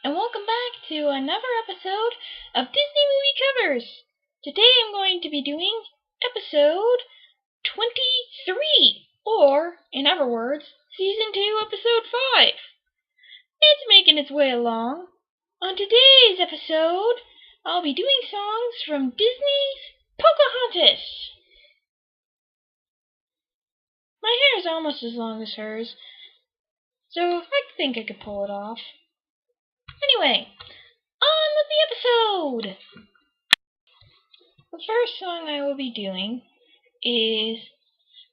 and welcome back to another episode of Disney Movie Covers. Today I'm going to be doing episode 23, or, in other words, season 2, episode 5. It's making its way along. On today's episode, I'll be doing songs from Disney's Pocahontas. My hair is almost as long as hers, so I think I could pull it off. Anyway, on with the episode! The first song I will be doing is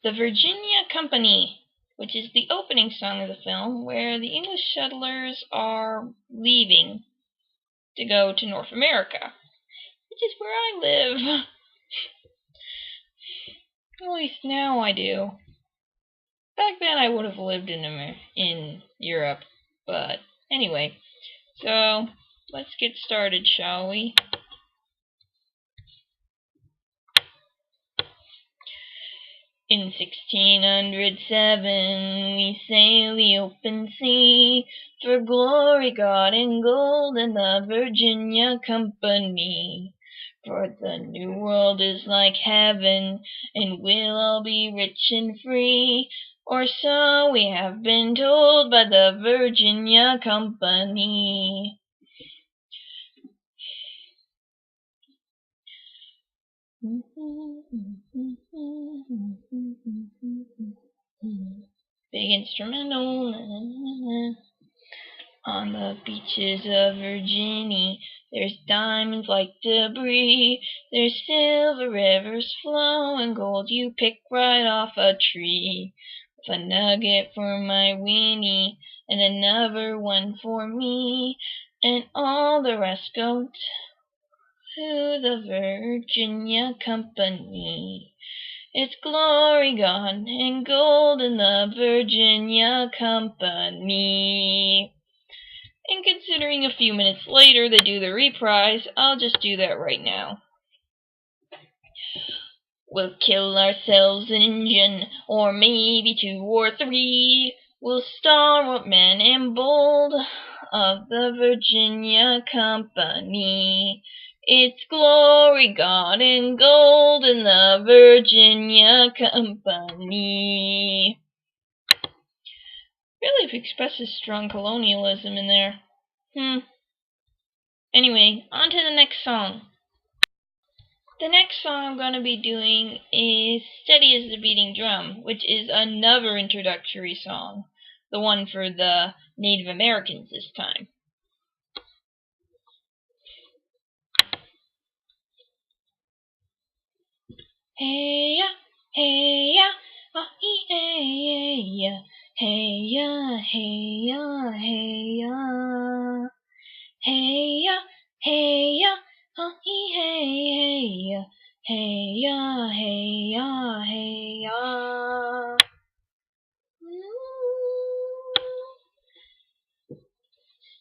The Virginia Company, which is the opening song of the film, where the English settlers are leaving to go to North America, which is where I live. At least now I do. Back then I would have lived in Europe, but anyway. So, let's get started, shall we? In 1607 we sail the open sea, for glory, God, and gold, and the Virginia Company. For the New World is like heaven, and we'll all be rich and free, or so we have been told by the Virginia Company. Big instrumental. On the beaches of Virginia, there's diamonds like debris. There's silver rivers flow and gold you pick right off a tree. With a nugget for my weenie and another one for me, and all the rest go to the Virginia Company. It's glory, God, and gold in the Virginia Company. And considering a few minutes later they do the reprise, I'll just do that right now. We'll kill ourselves an Injun, or maybe 2 or 3. We'll stalwart men and bold of the Virginia Company. It's glory, God, and gold in the Virginia Company. Really expresses strong colonialism in there. Anyway, on to the next song. The next song I'm going to be doing is Steady as the Beating Drum, which is another introductory song. The one for the Native Americans this time. Hey ya, hey ya, oh hey ya, hey ya, hey ya, hey ya, hey ya, hey ya, oh hey ya, hey ya, hey ya, hey ya.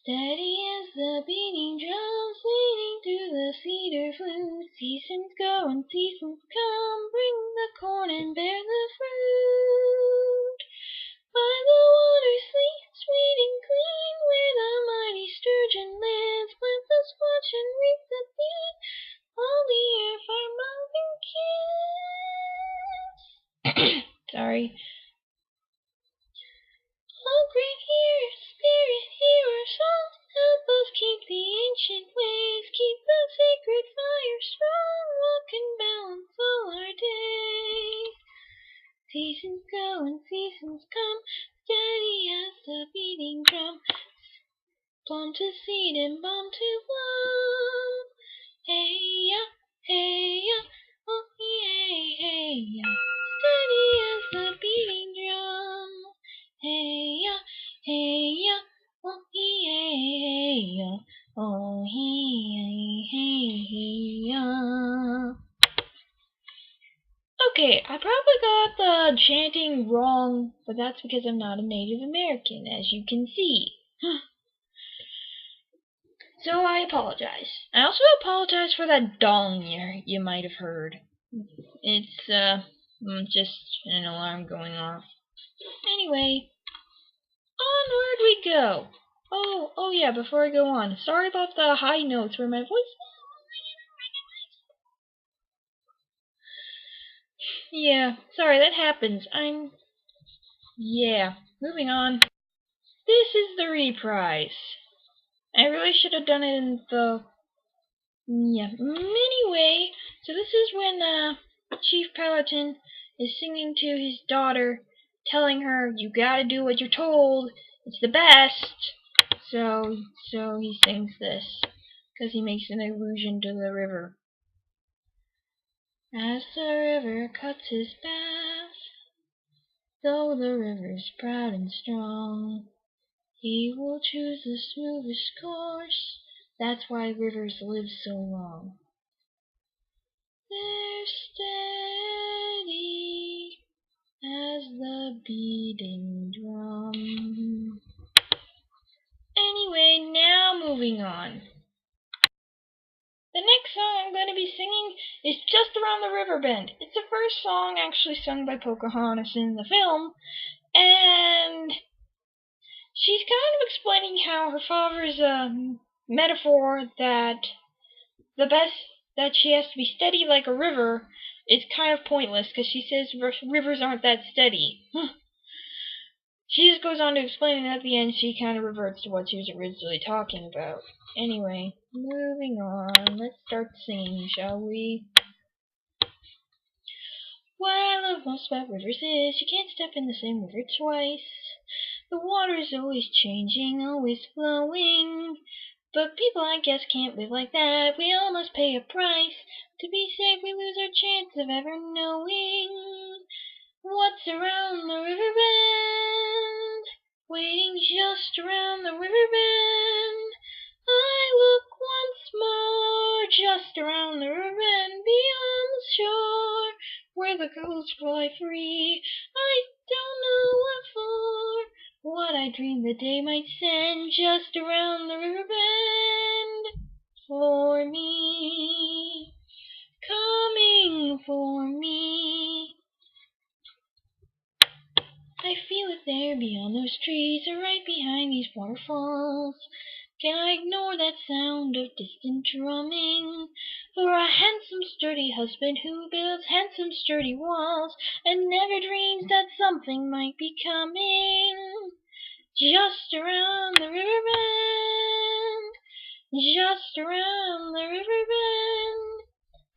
Steady as the beating drums, leading through the cedar flue. Seasons go and seasons come, bring the corn and bear the fruit. By the water sleep, sweet and clean, where the mighty sturgeon lives, let us watch and reap the bean, all the earth our mother kiss. Sorry. Oh, great here, Spirit, hear our song. Help us keep the ancient ways, keep the sacred fire strong, walk and balance all our days. Seasons go and seasons come, steady as the beating drum, plumb to seed and bomb to love. Hey ya, oh hey, hey ya, steady as the beating drum. Hey ya, oh hey ya, oh hey ya. Okay, I probably got the chanting wrong, but that's because I'm not a Native American, as you can see. So I apologize. I also apologize for that dong you might have heard. It's just an alarm going off. Anyway, onward we go. Oh yeah, before I go on, sorry about the high notes where my voice... Yeah, sorry, that happens. Yeah, moving on. This is the reprise. I really should have done it in the... Yeah, anyway, so this is when, Chief Peloton is singing to his daughter, telling her, you gotta do what you're told, it's the best. So he sings this, because he makes an allusion to the river. As the river cuts his path, though the river's proud and strong, he will choose the smoothest course, that's why rivers live so long. They're steady as the beating drum. Anyway, now moving on. The next song I'm going to be singing is Just Around the River Bend. It's the first song actually sung by Pocahontas in the film, and she's kind of explaining how her father's metaphor that she has to be steady like a river is kind of pointless, because she says rivers aren't that steady. She just goes on to explain, and at the end she kind of reverts to what she was originally talking about. Anyway, moving on. Let's start singing, shall we? What I love most about rivers is you can't step in the same river twice. The water's always changing, always flowing. But people, I guess, can't live like that. We all must pay a price. To be safe, we lose our chance of ever knowing what's around the river bend. Waiting just around the river bend. I look once more just around the river bend, beyond the shore, where the gulls fly free. I don't know what for, what I dreamed the day might send, just around the river bend for me, coming for me. I feel it there beyond those trees, or right behind these waterfalls. Can I ignore that sound of distant drumming? For a handsome sturdy husband who builds handsome sturdy walls, and never dreams that something might be coming. Just around the river bend, just around the river bend.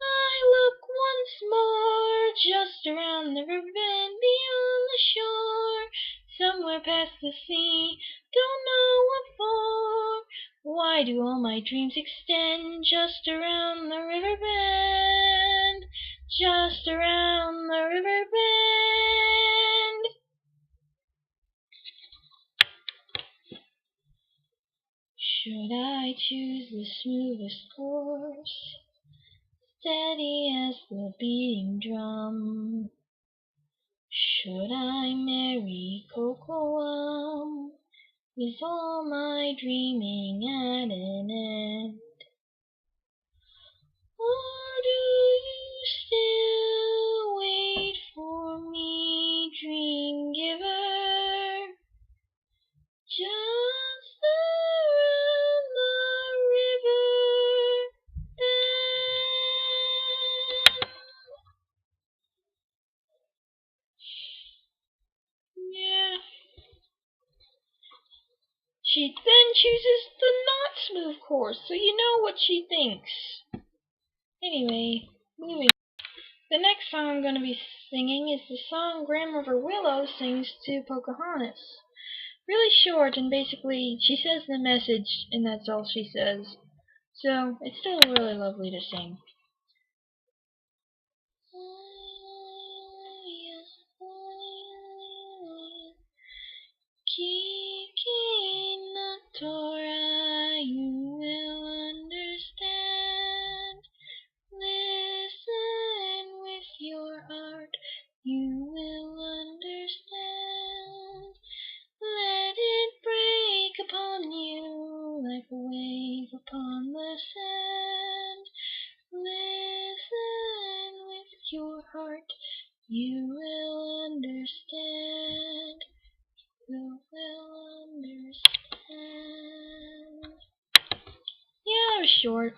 I look once more just around the river bend, beyond the shore, somewhere past the sea. Don't know what for. Why do all my dreams extend just around the river bend, just around the river bend? Should I choose the smoothest course, steady as the beating drum? Should I marry Cocoa? Is all my dreaming at an end? Or do you still wait for me, dream giver? Just around the river bend. Yeah. She then chooses the not smooth course, so you know what she thinks. Anyway, moving. The next song I'm going to be singing is the song Grandmother Willow sings to Pocahontas. Really short, and basically she says the message, and that's all she says. So it's still really lovely to sing. Torah, you will understand. Listen with your heart, you will understand. Let it break upon you like a wave upon the sand. short.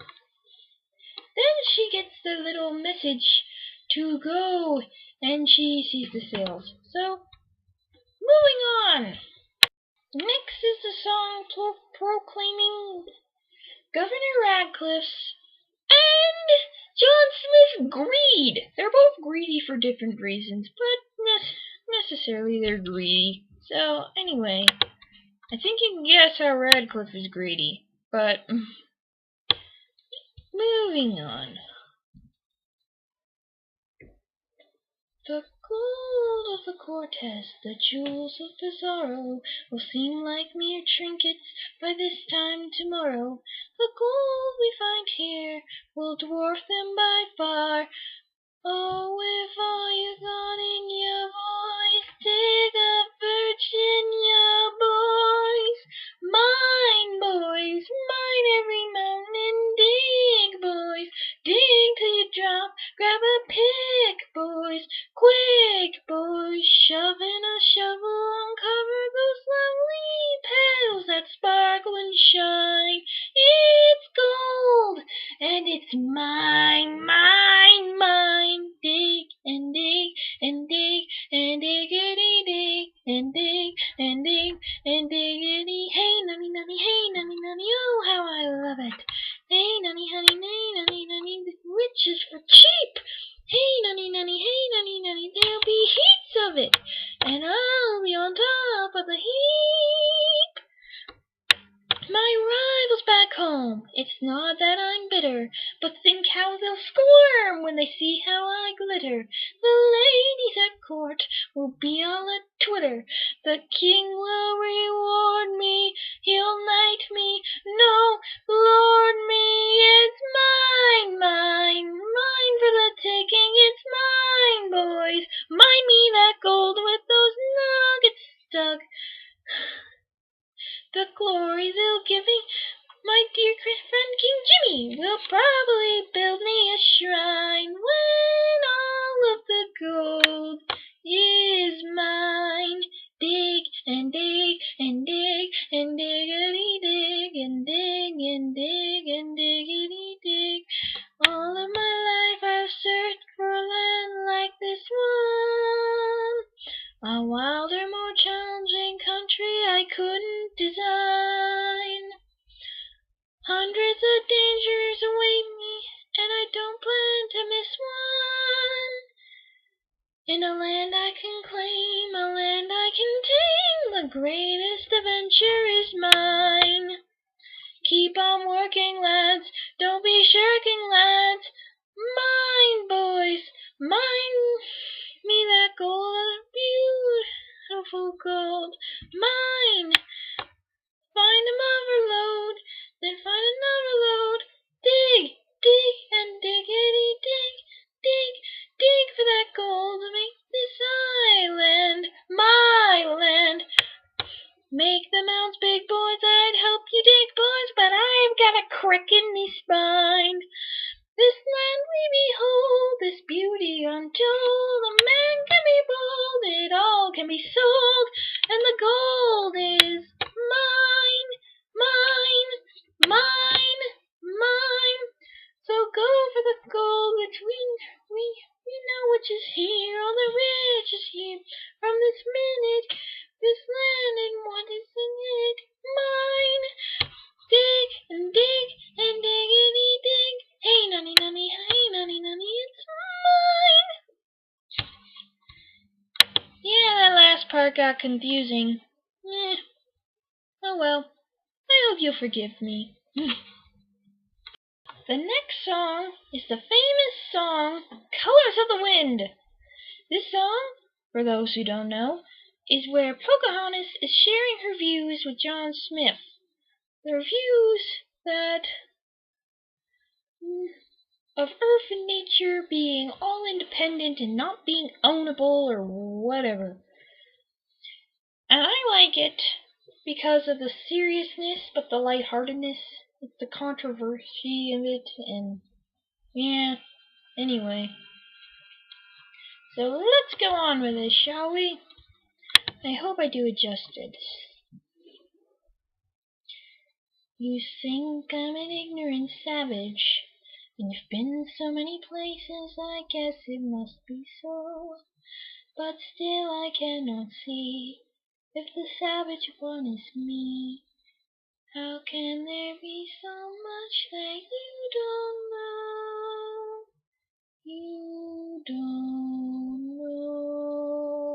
Then she gets the little message to go, and she sees the sails. So, moving on. Next is the song proclaiming Governor Radcliffe's and John Smith's greed. They're both greedy for different reasons, but necessarily they're greedy. So, anyway, I think you can guess how Radcliffe is greedy, but moving on. The gold of the Cortez, the jewels of Pizarro, will seem like mere trinkets by this time tomorrow. The gold we find here will dwarf them by far. Oh, if all you got in your voice, dig up Virginia, boys. Mine every mountain, dig, boys. Dig till you drop, grab a pick, boys. Quick, boys, shoving a shovel, uncover those lovely petals that sparkle and shine. It's gold, and it's mine, mine, mine. Dig and dig and dig and diggity dig and dig and dig and diggity. Hey, nunny, nunny, hey, nunny, nunny, oh, how I love it. Hey, nunny, honey, nay, nunny, nunny, the riches for cheap. Hey, nunny, nunny, hey, nunny, nunny, there'll be heaps of it, and I'll be on top of the heap. My rivals back home, it's not that I'm bitter, but think how they'll squirm when they see how I glitter. The ladies at court will be all a twitter. The king will reward me, he'll knight me, no, lord me. It's mine, mine, mine for the taking. It's mine, boys. Mine me that gold with those nuggets stuck. The glory they'll give me, my dear friend King Jimmy will probably build me a shrine when all of the gold is mine. Dig and dig and dig and diggity dig and dig and dig and diggity dig. All of my life I've searched for a land like this one. A wilder, more challenging country I couldn't design. Hundreds of dangers await me, and I don't plan to miss one. In a land I can claim, a land I can tame, the greatest adventure is mine. Keep on working, lads, don't be shirking, lads. Mine, boys, mine me that gold, beautiful gold. Mine. Find a overload, then find another load. Dig, dig, and diggity dig, dig, dig for that gold to make this island my land. Make the mounds big, boys, I'd help you dig, boys, but I've got a crick in me spine. This land we behold, this beauty untold, a man can be bold, it all can be sold, and the gold is mine, mine, mine, mine. So go for the gold, which we know which is here, all the riches here, from this minute, this land and what is in it, mine. Dig and dig and diggity dig. Hey, nunny, nunny, hey, nunny, nunny, it's mine. Yeah, that last part got confusing. Oh well. I hope you'll forgive me. The next song is the famous song, Colors of the Wind. This song, for those who don't know, is where Pocahontas is sharing her views with John Smith. Their views that of Earth and nature being all independent and not being ownable or whatever. And I like it because of the seriousness but the lightheartedness, the controversy of it, and yeah, anyway. So let's go on with this, shall we? I hope I do it justice. You think I'm an ignorant savage, and you've been so many places, I guess it must be so. But still I cannot see if the savage one is me. How can there be so much that you don't know? You don't know.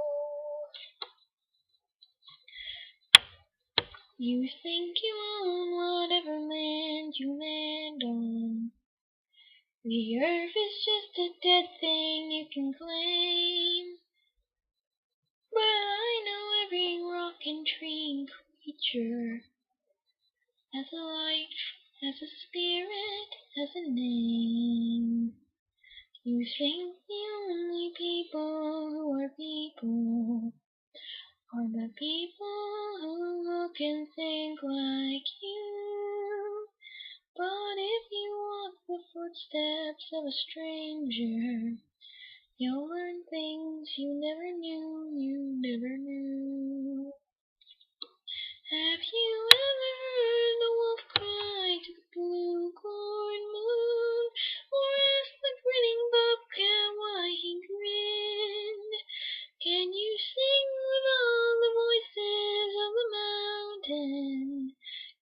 You think you own whatever land you land on. The earth is just a dead thing you can claim. But I know every rock and tree and creature has a life, has a spirit, has a name. You think the only people who are people are the people who look and think like you. But if you walk the footsteps of a stranger, you'll learn things you never knew. Have you ever heard the wolf cry to the blue corn moon, or asked the grinning bobcat why he grinned? Can you sing with all the voices of the mountain?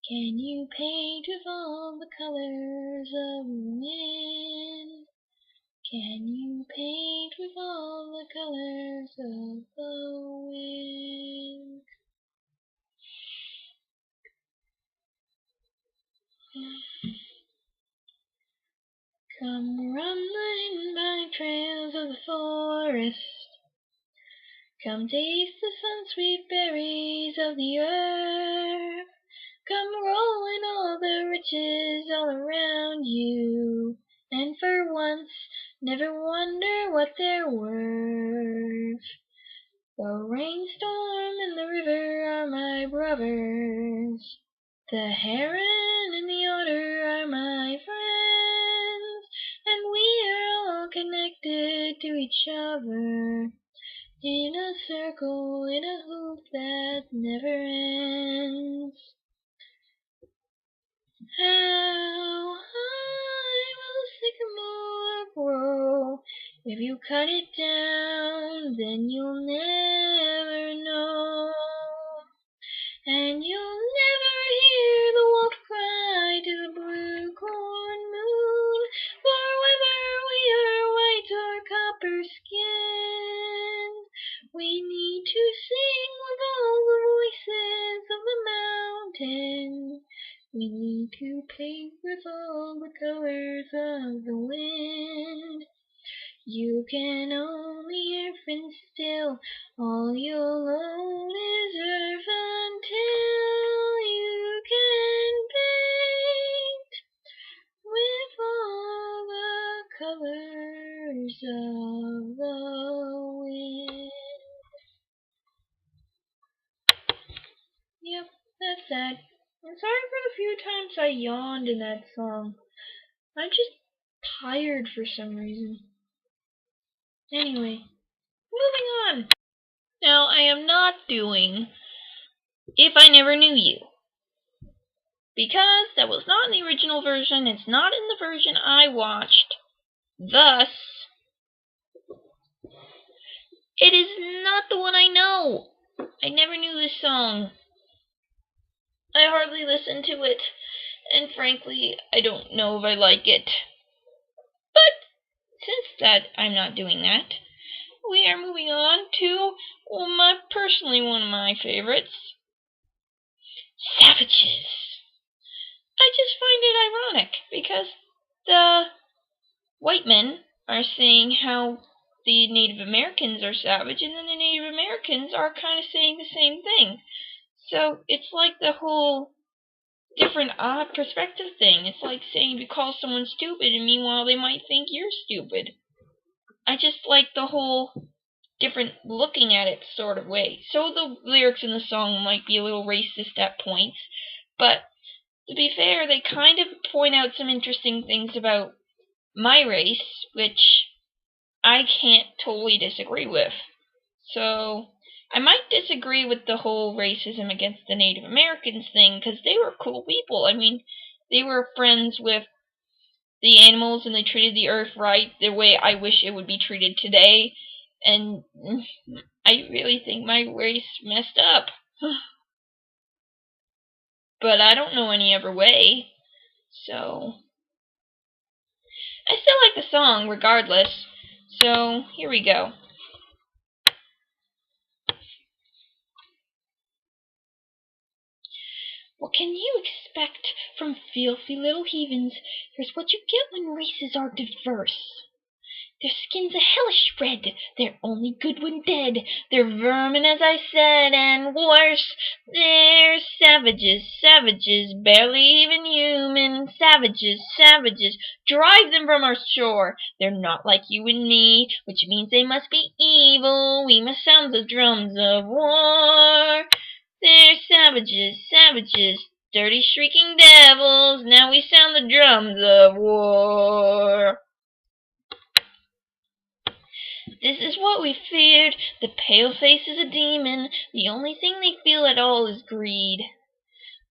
Can you paint with all the colors of the wind? Can you paint with all the colors of the wind? Come rumbling by trails of the forest. Come taste the sun-sweet berries of the earth. Come roll in all the riches all around you, and for once never wonder what they're worth. The rainstorm and the river are my brothers. The heron and the otter are my friends, and we are all connected to each other in a circle, in a hoop that never ends. How high will the sycamore grow? If you cut it down, then you'll never know. And you'll never hear the wolf cry to the blue corn moon, for whether we are white or copper skinned, we need to sing with all the voices of the mountain. We need to paint with all the colors of the wind. You can only earth and still, all you'll own is earth until you can paint with all the colors of the wind. Yep, that's that. I'm sorry for the few times I yawned in that song. I'm just tired for some reason. Anyway, moving on. Now, I am not doing If I Never Knew You, because that was not in the original version. It's not in the version I watched. Thus, it is not the one I know. I never knew this song. I hardly listened to it, and frankly, I don't know if I like it. But since that I'm not doing that, we are moving on to personally one of my favorites, Savages. I just find it ironic because the white men are saying how the Native Americans are savage, and then the Native Americans are kind of saying the same thing. So it's like the whole different odd perspective thing. It's like saying you call someone stupid, and meanwhile they might think you're stupid. I just like the whole different looking at it sort of way. So the lyrics in the song might be a little racist at points, but to be fair, they kind of point out some interesting things about my race, which I can't totally disagree with. So, I might disagree with the whole racism against the Native Americans thing, because they were cool people. I mean, they were friends with the animals and they treated the earth right, the way I wish it would be treated today. And I really think my race messed up. But I don't know any other way. So, I still like the song regardless. So, here we go. What can you expect from filthy little heathens? Here's what you get when races are diverse. Their skin's a hellish red, they're only good when dead. They're vermin, as I said, and worse. They're savages, savages, barely even human. Savages, savages, drive them from our shore. They're not like you and me, which means they must be evil. We must sound the drums of war. They're savages, savages, dirty shrieking devils. Now we sound the drums of war. This is what we feared. The pale face is a demon. The only thing they feel at all is greed.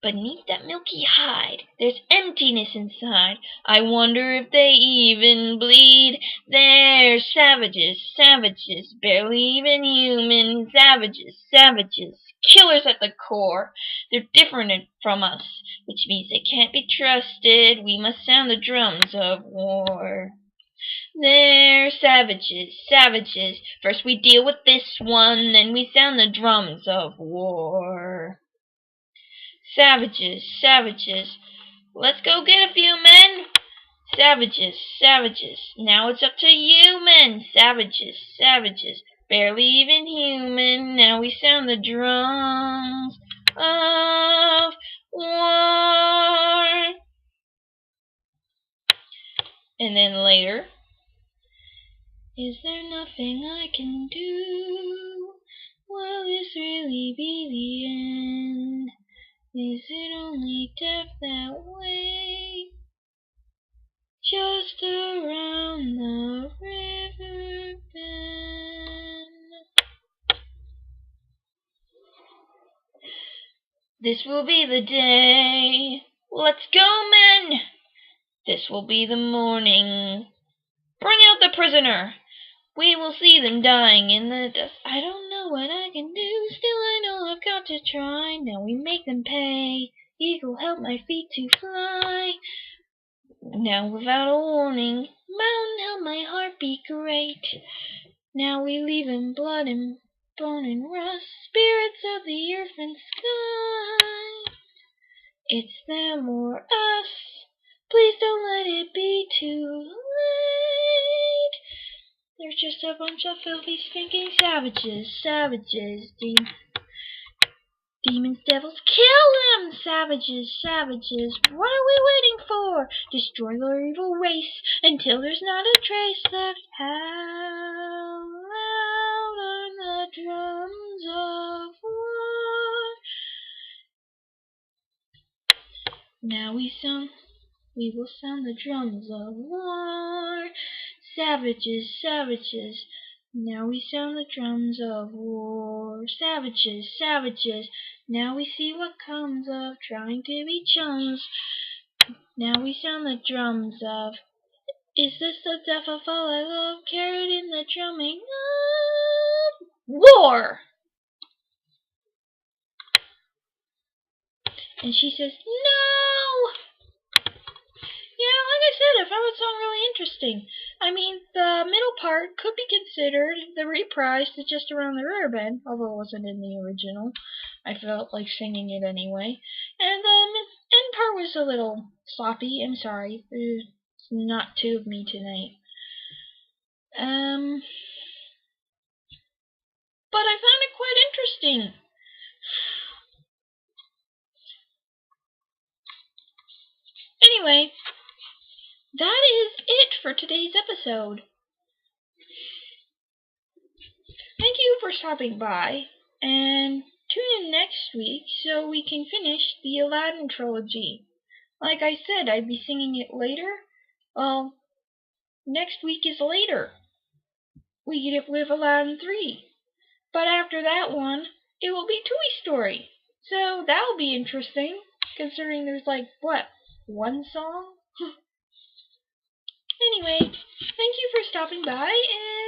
Beneath that milky hide, there's emptiness inside. I wonder if they even bleed. They're savages, savages, barely even human. Savages, savages, killers at the core. They're different from us, which means they can't be trusted. We must sound the drums of war. They're savages, savages. First we deal with this one, then we sound the drums of war. Savages, savages. Let's go get a few men. Savages, savages. Now it's up to you, men. Savages, savages. Barely even human. Now we sound the drums of war. And then later, is there nothing I can do? Will this really be the end? Is it only death that way? Just around the river bend. This will be the day. Let's go, men! This will be the morning. Bring out the prisoner! We will see them dying in the dust. I don't know what I can do, still I know I've got to try. Now we make them pay. Eagle, help my feet to fly. Now without a warning, mountain, help my heart beat great. Now we leave in blood and bone and rust, spirits of the earth and sky. It's them or us. Please don't let it be too late. They're just a bunch of filthy, stinking savages, savages, demons, devils, kill them! Savages, savages, what are we waiting for? Destroy their evil race until there's not a trace left. How loud are the drums of war? Now we will sound the drums of war. Savages, savages, now we sound the drums of war. Savages, savages, now we see what comes of trying to be chums. Now we sound the drums of, is this the death of all I love, carried in the drumming of war? And she says, no! Yeah, like I said, I found the song really interesting. I mean, the middle part could be considered the reprise to Just Around the Riverbed, although it wasn't in the original. I felt like singing it anyway. And the end part was a little sloppy. I'm sorry. There's not two of me tonight. But I found it quite interesting. Anyway, that is it for today's episode. Thank you for stopping by, and tune in next week so we can finish the Aladdin trilogy. Like I said, I'd be singing it later. Well, next week is later. We get it with Aladdin 3. But after that one, it will be Toy Story. So that'll be interesting, considering there's like, what, one song? Anyway, thank you for stopping by, and